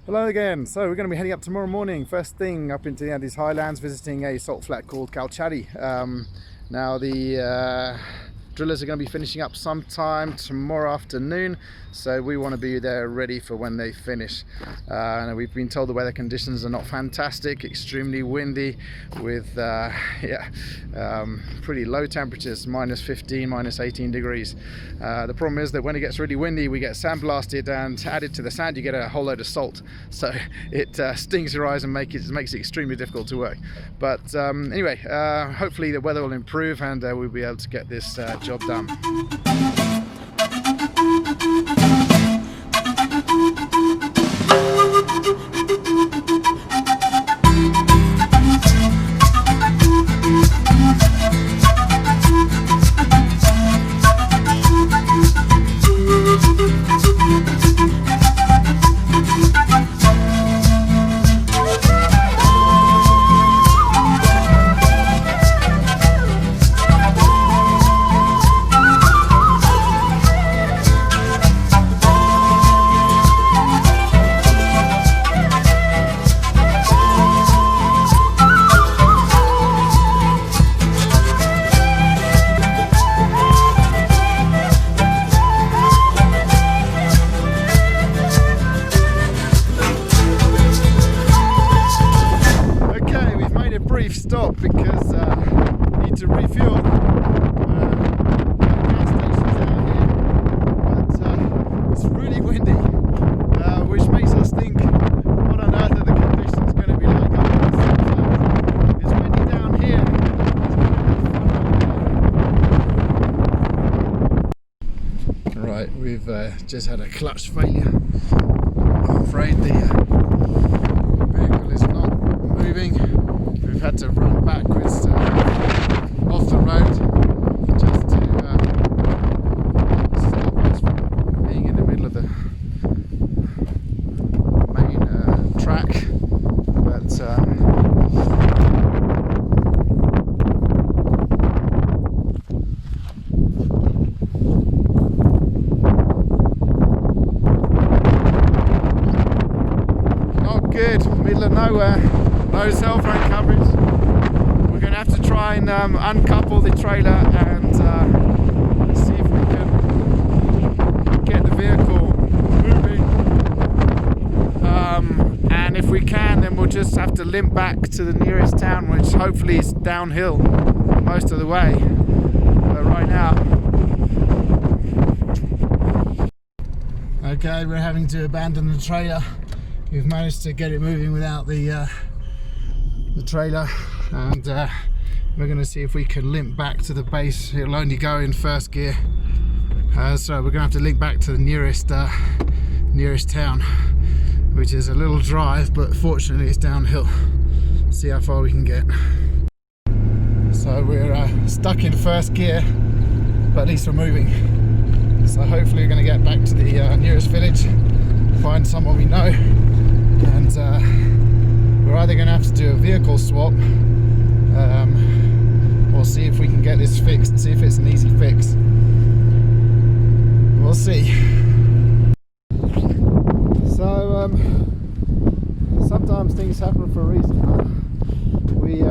Hello again. So we're going to be heading up tomorrow morning, first thing up into the Andes Highlands, visiting a salt flat called Calchari. Now the drillers are going to be finishing up sometime tomorrow afternoon, so we want to be there ready for when they finish. We've been told the weather conditions are not fantastic, extremely windy with pretty low temperatures, minus 15, minus 18 degrees. The problem is that when it gets really windy, we get sandblasted, and added to the sand you get a whole load of salt, so it stings your eyes and makes it extremely difficult to work. But anyway, hopefully the weather will improve and we'll be able to get this job done. Stop because we need to refuel. Gas stations out here, but it's really windy, which makes us think, what on earth are the conditions going to be like up in the south? It's windy down here. Right, we've just had a clutch failure. I'm afraid the vehicle is not moving. We've had to run backwards off the road just to stop us from being in the middle of the main track. But not good, middle of nowhere, no cell phone coverage. We're going to have to try and uncouple the trailer and see if we can get the vehicle moving. And if we can, then we'll just have to limp back to the nearest town, which hopefully is downhill most of the way. But right now, okay, we're having to abandon the trailer. We've managed to get it moving without the trailer, and we're going to see if we can limp back to the base. It'll only go in first gear, so we're going to have to link back to the nearest town, which is a little drive, but fortunately it's downhill. See how far we can get. So we're stuck in first gear, but at least we're moving. So hopefully we're going to get back to the nearest village, find someone we know, and we're either going to have to do a vehicle swap or see if we can get this fixed, see if it's an easy fix. We'll see. So sometimes things happen for a reason. We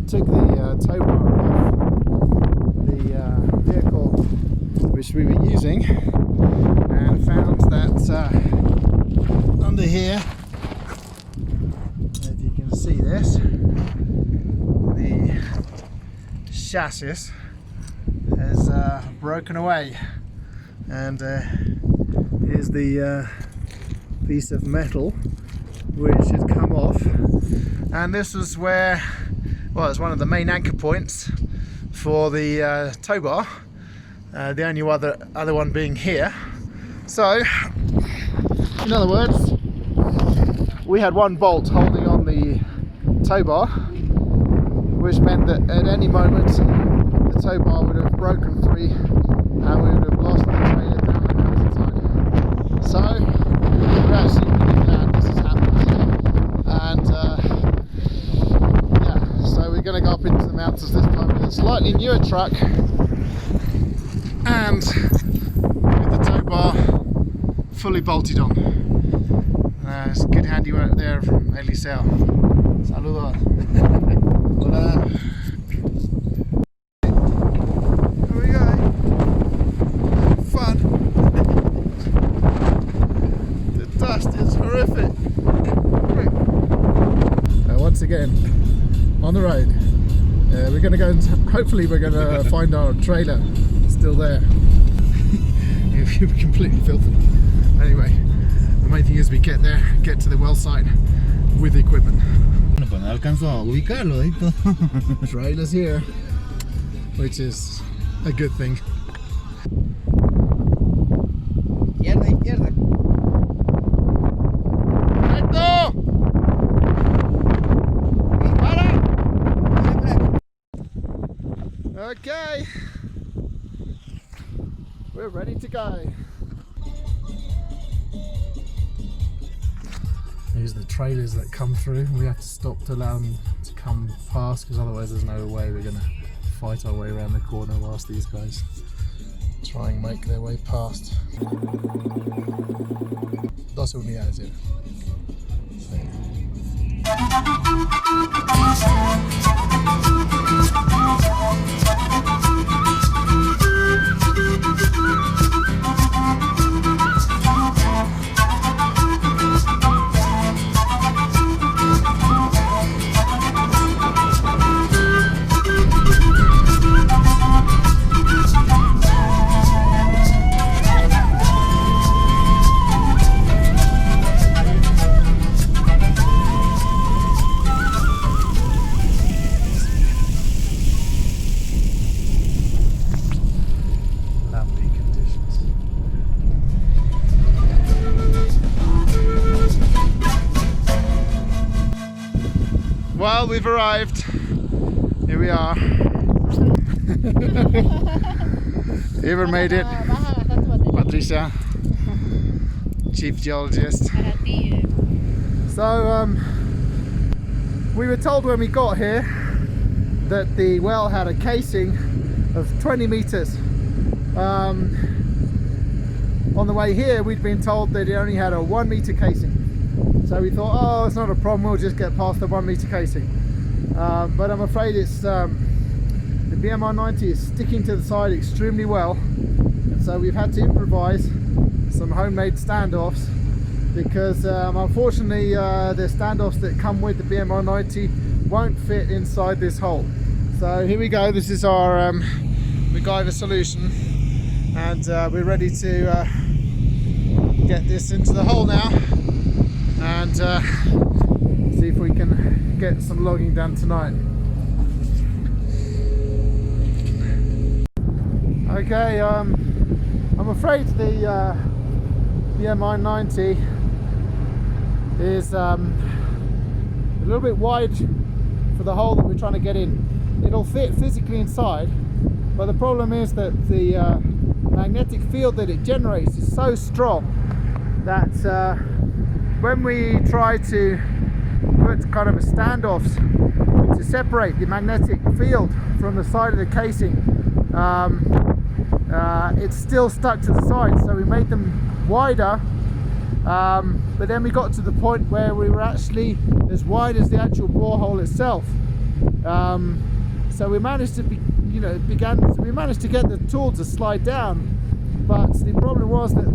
took the tow bar off the vehicle which we were using and found that under here, if you can see this, the chassis has broken away, and here's the piece of metal which had come off, and this was where, well, it's one of the main anchor points for the tow bar, the only other one being here. So in other words, we had one bolt holding on the tow bar, which meant that at any moment the tow bar would have broken free and we would have lost the trailer down the mountainside. So we're actually really glad this has happened, and so we're going to go up into the mountains this time with a slightly newer truck and with the tow bar fully bolted on. It's good handiwork there from Eliseo. Saludos. Hola. Here we go. Fun. The dust is horrific. Once again, on the road. We're going to go and hopefully we're going to find our trailer still there. We're completely filthy. Anyway, the main thing is we get there, get to the well site with the equipment. Trailer's here, which is a good thing. Izquierda, izquierda. Okay, we're ready to go. Here's the trailers that come through. We have to stop to allow them to come past because otherwise there's no way we're going to fight our way around the corner whilst these guys try and make their way past. Dos unidades here. Well, we've arrived. Here we are. Ever made it. Patricia, chief geologist. So, we were told when we got here that the well had a casing of 20 meters. On the way here, we'd been told that it only had a 1 meter casing. So we thought, oh, it's not a problem, we'll just get past the 1 meter casing. But I'm afraid it's the BMR 90 is sticking to the side extremely well. And so we've had to improvise some homemade standoffs because unfortunately the standoffs that come with the BMR 90 won't fit inside this hole. So here we go, this is our MacGyver solution, and we're ready to get this into the hole now and see if we can get some logging done tonight. Okay, I'm afraid the BMR 90 is a little bit wide for the hole that we're trying to get in. It'll fit physically inside, but the problem is that the magnetic field that it generates is so strong that when we try to put kind of a standoffs to separate the magnetic field from the side of the casing, it's still stuck to the side, so we made them wider, but then we got to the point where we were actually as wide as the actual borehole itself. So we managed to we managed to get the tool to slide down, but the problem was that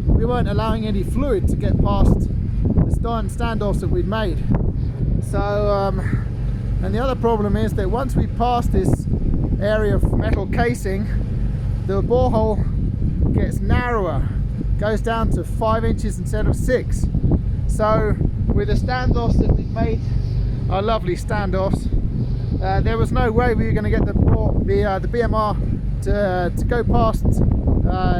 we weren't allowing any fluid to get past the standoffs that we'd made. So and the other problem is that once we pass this area of metal casing, the borehole gets narrower, goes down to 5 inches instead of 6. So with the standoffs that we've made, our lovely standoffs, there was no way we were going to get the BMR to go past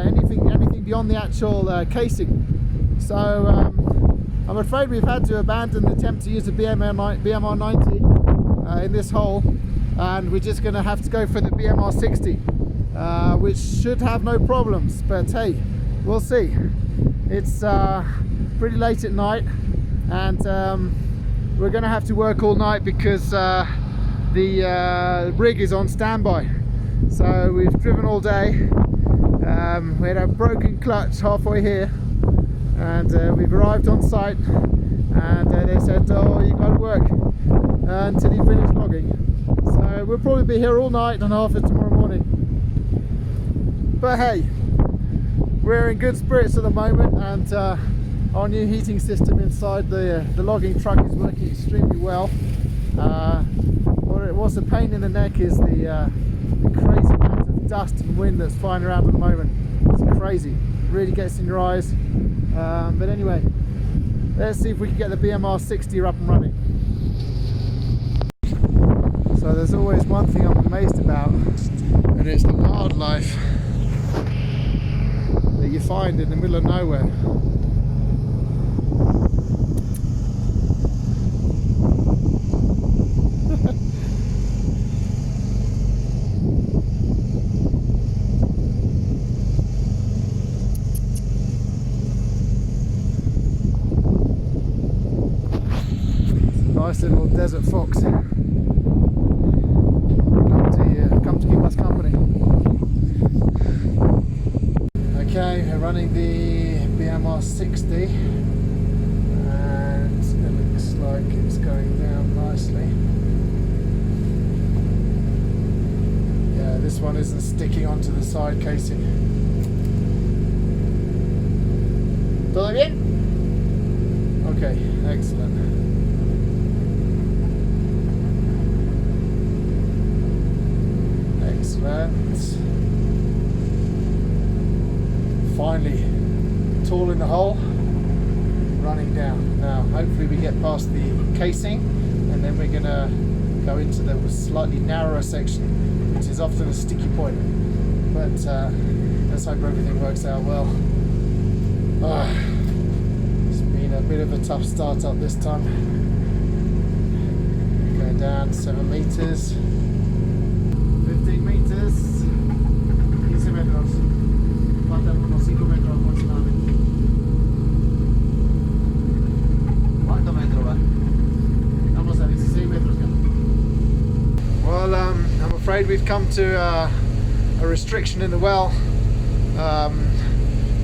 anything beyond the actual casing. So I'm afraid we've had to abandon the attempt to use the BMR 90 in this hole, and we're just going to have to go for the BMR 60, which should have no problems, but hey, we'll see. It's pretty late at night, and we're going to have to work all night because the rig is on standby. So we've driven all day. We had a broken clutch halfway here, and we've arrived on site, and they said, oh, you got to work until you finish logging. So we'll probably be here all night and half of tomorrow morning. But hey, we're in good spirits at the moment, and our new heating system inside the logging truck is working extremely well. What's a pain in the neck is the crazy amount of dust and wind that's flying around at the moment. It's crazy, it really gets in your eyes. But anyway, let's see if we can get the BMR 60 up and running. So there's always one thing I'm amazed about, and it's the wildlife that you find in the middle of nowhere. Nice little desert fox. Come to keep us company. Okay, we're running the BMR 60, and it looks like it's going down nicely. Yeah, this one isn't sticking onto the side casing. ¿Todo bien? Okay, excellent. Finally tooling the hole, running down. Now hopefully we get past the casing, and then we're going to go into the slightly narrower section, which is often a sticky point, but let's hope everything works out well. It's been a bit of a tough start up this time. Going down 7 meters, 15 meters, 15 metros. Faltan unos 5 metros aproximadamente. ¿Cuánto metro va? Vamos a 16 metros ya. Well, I'm afraid we've come to a restriction in the well,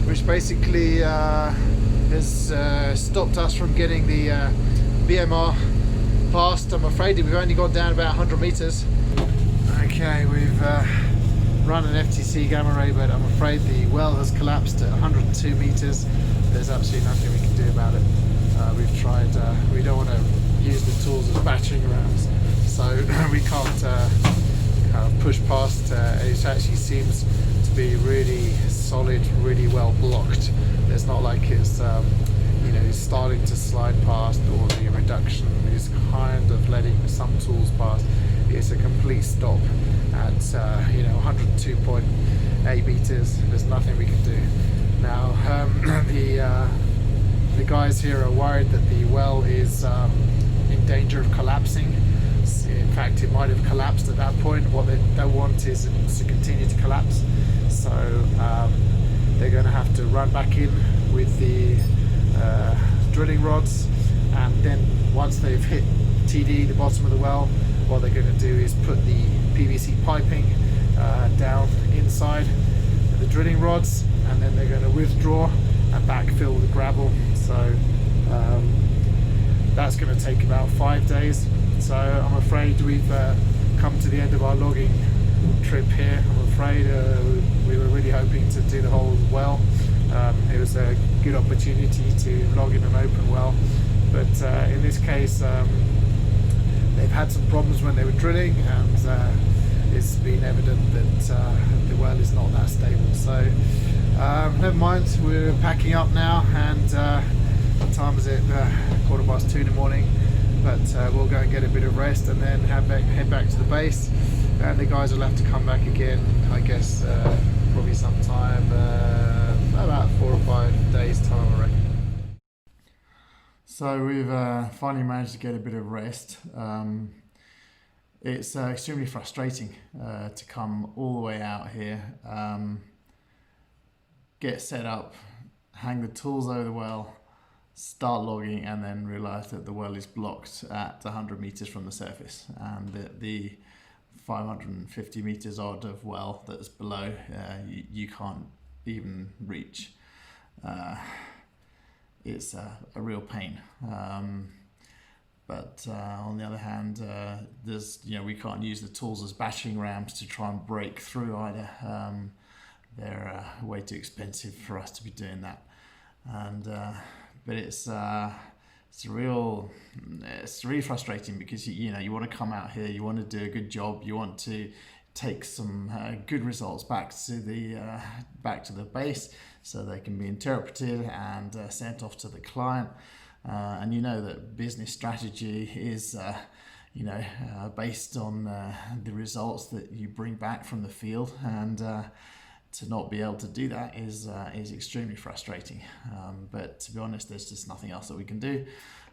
which basically has stopped us from getting the BMR past. I'm afraid we've only got down about 100 meters. Okay, we've run an FTC gamma ray, but I'm afraid the well has collapsed at 102 meters. There's absolutely nothing we can do about it. We've tried, we don't want to use the tools as battering rams, so we can't kind of push past. It actually seems to be really solid, really well blocked. It's not like it's you know, starting to slide past, or the reduction is kind of letting some tools pass. It's a complete stop at you know, 102.8 meters. There's nothing we can do now. The guys here are worried that the well is in danger of collapsing. In fact, it might have collapsed at that point. What they don't want is to continue to collapse, so they're going to have to run back in with the drilling rods, and then once they've hit TD, the bottom of the well, what they're going to do is put the PVC piping down inside the drilling rods, and then they're going to withdraw and backfill the gravel. So that's going to take about 5 days. So I'm afraid we've come to the end of our logging trip here. I'm afraid we were really hoping to do the whole well. It was a good opportunity to log in an open well, but in this case they've had some problems when they were drilling, and it's been evident that the well is not that stable. So never mind, we're packing up now, and what time is it? 2:15 in the morning. But we'll go and get a bit of rest, and then head back to the base, and the guys will have to come back again, I guess, probably sometime about 4 or 5 days time, I reckon. So we've finally managed to get a bit of rest. It's extremely frustrating to come all the way out here, get set up, hang the tools over the well, start logging, and then realize that the well is blocked at 100 meters from the surface, and the 550 meters odd of well that's below you can't even reach. it's a real pain. But on the other hand, there's we can't use the tools as battering rams to try and break through either. They're way too expensive for us to be doing that. And but it's really frustrating, because you want to come out here, you want to do a good job, you want to take some good results back to the base, so they can be interpreted and sent off to the client. And that business strategy is based on the results that you bring back from the field, and to not be able to do that is extremely frustrating. But to be honest, there's just nothing else that we can do.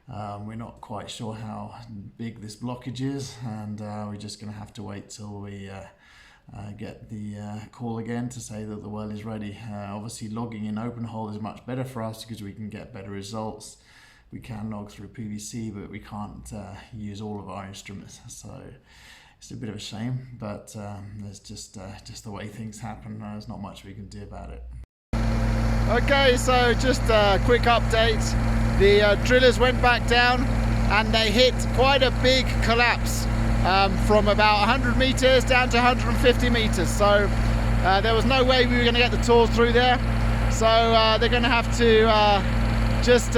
We're not quite sure how big this blockage is, and we're just going to have to wait till we get the call again to say that the well is ready. Obviously, logging in open hole is much better for us because we can get better results. We can log through PVC, but we can't use all of our instruments. So it's a bit of a shame, but it's just the way things happen. There's not much we can do about it. Okay, so just a quick update. The drillers went back down and they hit quite a big collapse from about 100 meters down to 150 meters. So there was no way we were going to get the tools through there. So they're going to have to just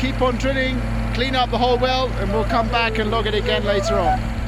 keep on drilling, clean up the whole well, and we'll come back and log it again later on.